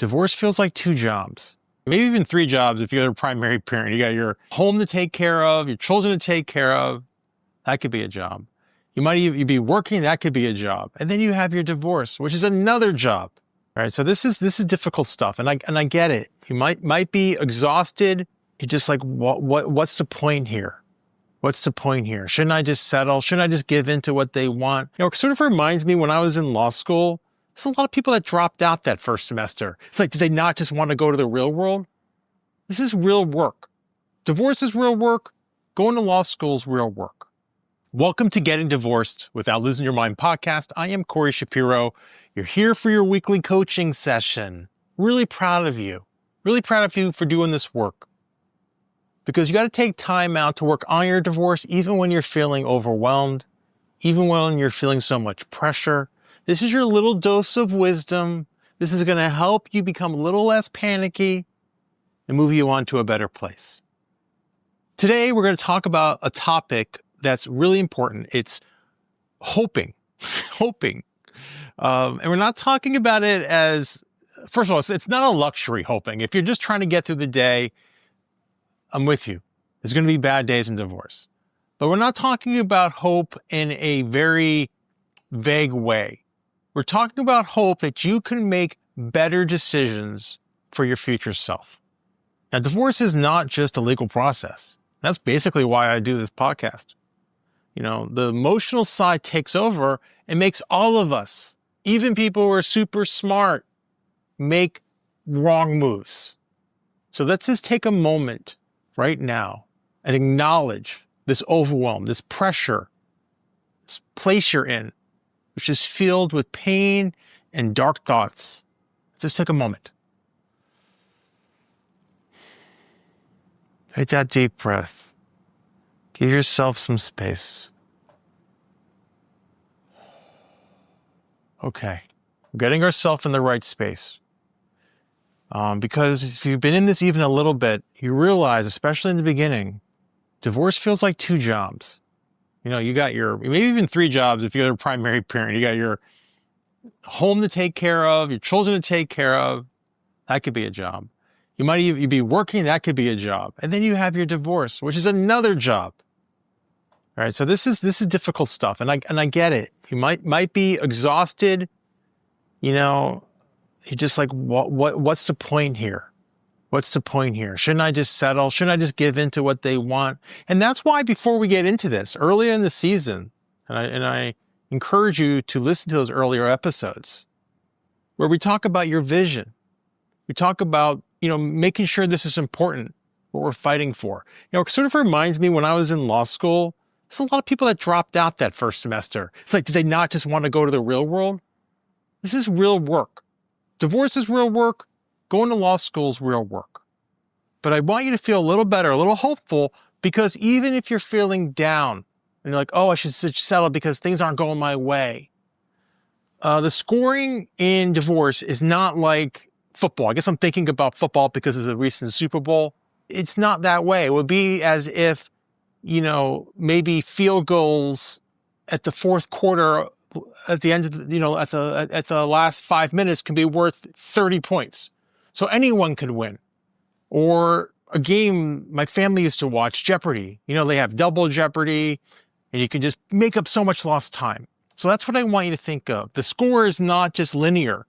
Divorce feels like 2 jobs, maybe even 3 jobs if you're a primary parent. You got your home to take care of, your children to take care of. That could be a job. You might even be working. That could be a job. And then you have your divorce, which is another job. All right. So this is difficult stuff. And I get it. You might be exhausted. You're just like, what's the point here? What's the point here? Shouldn't I just settle? Shouldn't I just give in to what they want? It sort of reminds me when I was in law school, there's a lot of people that dropped out that first semester. It's like, did they not just want to go to the real world? This is real work. Divorce is real work. Going to law school is real work. Welcome to Getting Divorced Without Losing Your Mind podcast. I am Corey Shapiro. You're here for your weekly coaching session. Really proud of you. Really proud of you for doing this work. Because you got to take time out to work on your divorce, even when you're feeling overwhelmed, even when you're feeling so much pressure. This is your little dose of wisdom. This is going to help you become a little less panicky and move you on to a better place. Today, we're going to talk about a topic that's really important. It's hoping. Hoping. And we're not talking about it as, first of all, it's not a luxury hoping. If you're just trying to get through the day, I'm with you. There's going to be bad days in divorce. But we're not talking about hope in a very vague way. We're talking about hope that you can make better decisions for your future self. Now, divorce is not just a legal process. That's basically why I do this podcast. The emotional side takes over and makes all of us, even people who are super smart, make wrong moves. So let's just take a moment right now and acknowledge this overwhelm, this pressure, this place you're in, which is filled with pain and dark thoughts. Let's just take a moment. Take that deep breath. Give yourself some space. Okay, we're getting ourselves in the right space. Because if you've been in this even a little bit, you realize, especially in the beginning, divorce feels like 2 jobs. You got your, maybe even 3 jobs if you're a primary parent. You got your home to take care of, your children to take care of. That could be a job. You might even be working. That could be a job. And then you have your divorce, which is another job. All right. So this is difficult stuff. And I get it. You might be exhausted. You're just like, what's the point here? What's the point here? Shouldn't I just settle? Shouldn't I just give in to what they want? And that's why before we get into this, earlier in the season, and I encourage you to listen to those earlier episodes where we talk about your vision. We talk about, making sure this is important, what we're fighting for. It sort of reminds me when I was in law school, there's a lot of people that dropped out that first semester. It's like, did they not just want to go to the real world? This is real work. Divorce is real work. Going to law school is real work. But I want you to feel a little better, a little hopeful, because even if you're feeling down and you're like, oh, I should settle because things aren't going my way. The scoring in divorce is not like football. I guess I'm thinking about football because of the recent Super Bowl. It's not that way. It would be as if, maybe field goals at the fourth quarter at the end of, at the last 5 minutes can be worth 30 points. So anyone could win. Or a game my family used to watch, Jeopardy. They have double Jeopardy and you can just make up so much lost time. So that's what I want you to think of. The score is not just linear.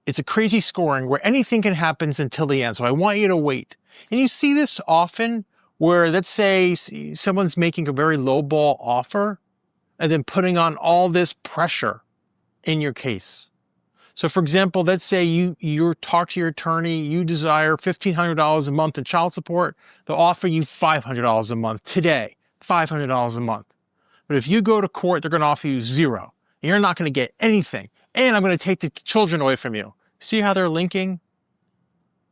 It's a crazy scoring where anything can happen until the end. So I want you to wait. And you see this often where, let's say someone's making a very low ball offer and then putting on all this pressure in your case. So for example, let's say you talk to your attorney, you desire $1,500 a month in child support. They'll offer you $500 a month today, $500 a month. But if you go to court, they're going to offer you $0. And you're not going to get anything. And I'm going to take the children away from you. See how they're linking?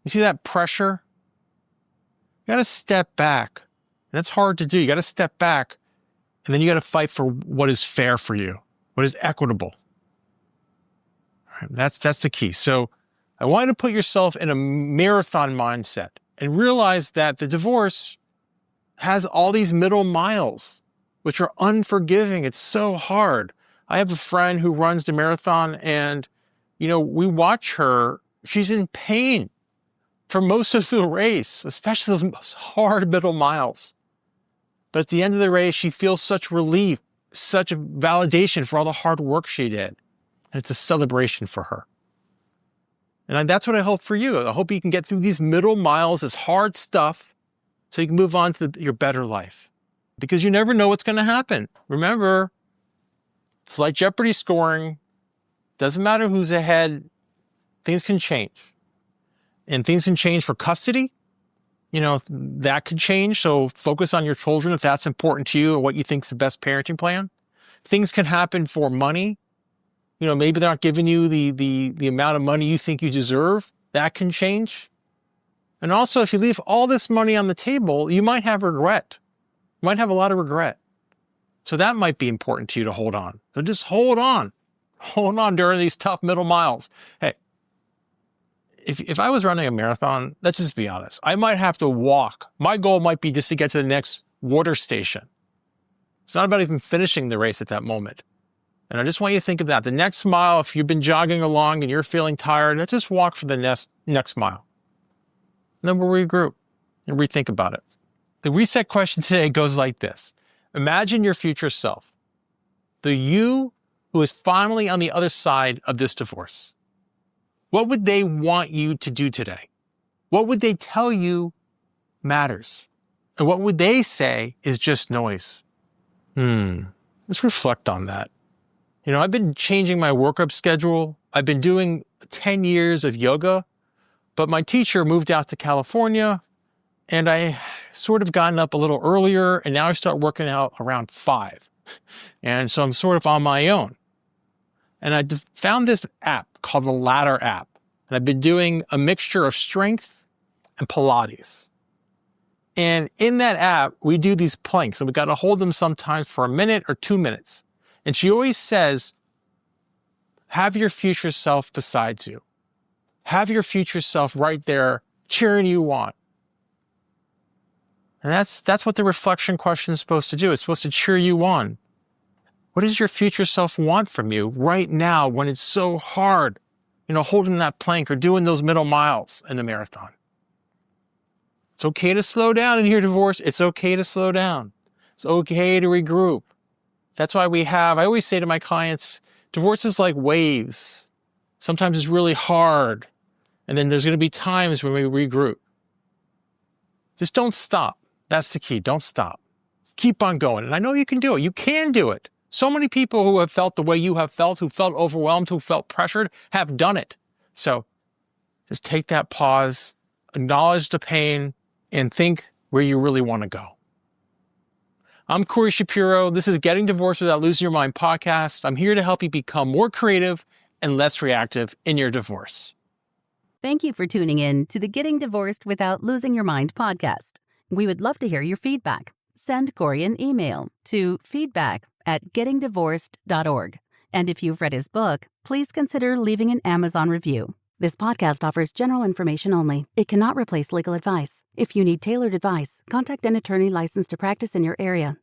You see that pressure? You got to step back. And that's hard to do. You got to step back. And then you got to fight for what is fair for you, what is equitable. That's the key. So I want you to put yourself in a marathon mindset and realize that the divorce has all these middle miles, which are unforgiving. It's so hard. I have a friend who runs the marathon and, we watch her She's in pain for most of the race, especially those hard middle miles. But at the end of the race, she feels such relief, such a validation for all the hard work she did. And it's a celebration for her. And that's what I hope for you. I hope you can get through these middle miles, this hard stuff, so you can move on to your better life. Because you never know what's going to happen. Remember, it's like Jeopardy scoring. Doesn't matter who's ahead. Things can change. And things can change for custody. That could change. So focus on your children if that's important to you and what you think is the best parenting plan. Things can happen for money. Maybe they're not giving you the amount of money you think you deserve. That can change. And also, if you leave all this money on the table, you might have regret. You might have a lot of regret. So that might be important to you to hold on. So just hold on. Hold on during these tough middle miles. Hey, if I was running a marathon, let's just be honest, I might have to walk. My goal might be just to get to the next water station. It's not about even finishing the race at that moment. And I just want you to think of that. The next mile, if you've been jogging along and you're feeling tired, let's just walk for the next mile. And then we'll regroup and rethink about it. The reset question today goes like this. Imagine your future self, the you who is finally on the other side of this divorce. What would they want you to do today? What would they tell you matters? And what would they say is just noise? Let's reflect on that. I've been changing my workup schedule. I've been doing 10 years of yoga, but my teacher moved out to California and I sort of gotten up a little earlier and now I start working out around 5. And so I'm sort of on my own. And I found this app called the Ladder app. And I've been doing a mixture of strength and Pilates. And in that app, we do these planks and we got to hold them sometimes for a minute or 2 minutes. And she always says, have your future self beside you. Have your future self right there cheering you on. And that's what the reflection question is supposed to do. It's supposed to cheer you on. What does your future self want from you right now when it's so hard, holding that plank or doing those middle miles in the marathon? It's okay to slow down in your divorce. It's okay to slow down. It's okay to regroup. That's why I always say to my clients, divorce is like waves. Sometimes it's really hard. And then there's going to be times when we regroup. Just don't stop. That's the key. Don't stop. Keep on going. And I know you can do it. You can do it. So many people who have felt the way you have felt, who felt overwhelmed, who felt pressured, have done it. So just take that pause, acknowledge the pain, and think where you really want to go. I'm Corey Shapiro. This is Getting Divorced Without Losing Your Mind podcast. I'm here to help you become more creative and less reactive in your divorce. Thank you for tuning in to the Getting Divorced Without Losing Your Mind podcast. We would love to hear your feedback. Send Corey an email to feedback@gettingdivorced.org. And if you've read his book, please consider leaving an Amazon review. This podcast offers general information only. It cannot replace legal advice. If you need tailored advice, contact an attorney licensed to practice in your area.